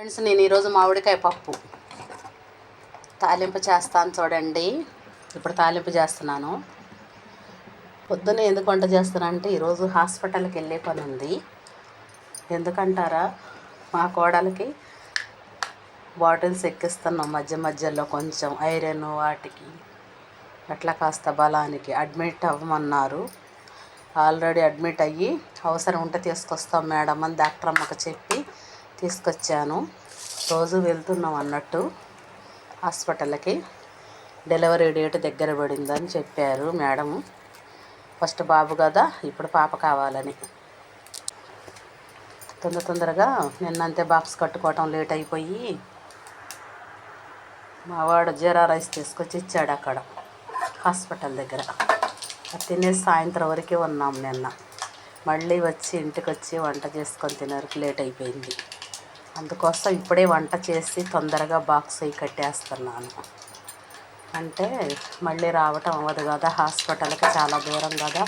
Friends, నేను ఈరోజు మామిడికాయ పప్పు తాలింపు చేస్తాను చూడండి. ఇప్పుడు తాలింపు చేస్తున్నాను. పొద్దున్నే ఎందుకు వంట చేస్తానంటే ఈరోజు హాస్పిటల్కి వెళ్ళే పని ఉంది. ఎందుకంటారా, మా కోడలికి బాటిల్స్ ఎక్కిస్తున్నాం మధ్య మధ్యలో, కొంచెం ఐరన్ వాటికి అట్లా కాస్త బలానికి అడ్మిట్ అవ్వమన్నారు. ఆల్రెడీ అడ్మిట్ అయ్యి అవసరం ఉంటే తీసుకొస్తాం మేడం అని డాక్టర్ అమ్మకు చెప్పి తీసుకొచ్చాను. రోజు వెళ్తున్నాం అన్నట్టు హాస్పిటల్కి. డెలివరీ డేట్ దగ్గర పడిందని చెప్పారు మేడం. ఫస్ట్ బాబు కదా, ఇప్పుడు పాప కావాలని తొందరగా నిన్నంతే బాక్స్ కట్టుకోవటం లేట్ అయిపోయి మా వాడు జీరా రైస్ తీసుకొచ్చి ఇచ్చాడు అక్కడ హాస్పిటల్ దగ్గర. అది తినేసి సాయంత్రం వరకే ఉన్నాం నిన్న. మళ్ళీ వచ్చి ఇంటికి వచ్చి వంట చేసుకొని తినరికి లేట్ అయిపోయింది. అందుకోసం ఇప్పుడే వంట చేసి తొందరగా బాక్స్ అయి కట్టేస్తున్నాను. అంటే మళ్ళీ రావటం అవ్వదు కదా, హాస్పిటల్కి చాలా దూరం కదా.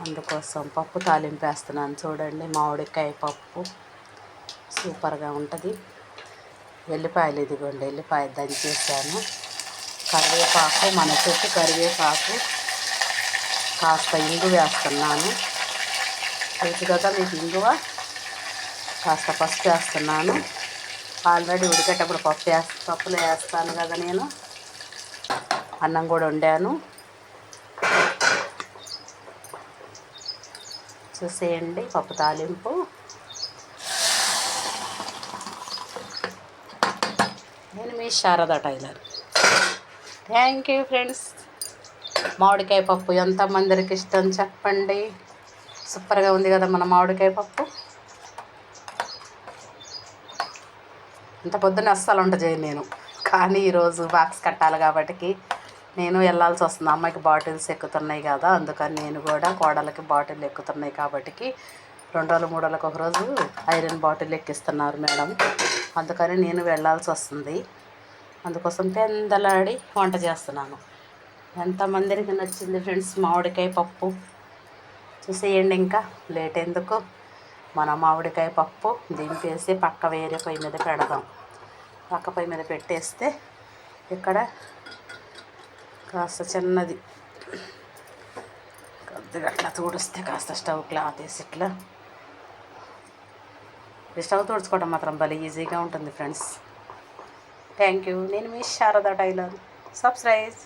అందుకోసం పప్పు తాలింపు వేస్తున్నాను చూడండి. మామిడికాయ పప్పు సూపర్గా ఉంటుంది. ఎల్లిపాయలు ఇదిగోండి, ఎల్లిపాయ దంచేసాను. కరివేపాకు, మన చెట్టు కరివేపాకు, కాస్త ఇంగు వేస్తున్నాను. తెలుసు కదా మీకు ఇంగువ. కాస్త పసుపు వేస్తున్నాను. ఆల్రెడీ ఉడికేటప్పుడు పప్పులో వేస్తాను కదా నేను. అన్నం కూడా వండాను, చూసేయండి. పప్పు తాలింపు. నేను మీ Sharada tailor. Thank you friends. మామిడికాయ పప్పు ఎంతమందికి ఇష్టం చెప్పండి. సూపర్గా ఉంది కదా మన మామిడికాయ పప్పు. ఇంత పొద్దున్న అస్సలు వంట చేయను నేను, కానీ ఈరోజు బాక్స్ కట్టాలి కాబట్టి నేను వెళ్ళాల్సి వస్తుంది. అమ్మాయికి బాటిల్స్ ఎక్కుతున్నాయి కదా, అందుకని నేను కూడా కోడలకి బాటిల్ ఎక్కుతున్నాయి కాబట్టి 2 రోజులు 3 రోజులకు ఒకరోజు ఐరన్ బాటిల్ ఎక్కిస్తున్నారు మేడం. అందుకని నేను వెళ్ళాల్సి వస్తుంది. అందుకోసం పెందలాడి వంట చేస్తున్నాను. ఎంతమందికి నచ్చింది ఫ్రెండ్స్ మామిడికాయ పప్పు చూసేయండి. ఇంకా లేట్ ఎందుకు, మన మామిడికాయ పప్పు దింపేసి పక్క వేరే పొయ్యి మీద పెడదాం. పక్క పొయ్యి మీద పెట్టేస్తే ఇక్కడ కాస్త చిన్నది కొద్దిగా అట్లా తుడిస్తే, కాస్త స్టవ్ క్లాత్ వేసి ఇట్లా స్టవ్ తుడుచుకోవడం మాత్రం భలే ఈజీగా ఉంటుంది ఫ్రెండ్స్. Thank you. నేను మీ శారదా టైలర్. సబ్స్క్రైబ్.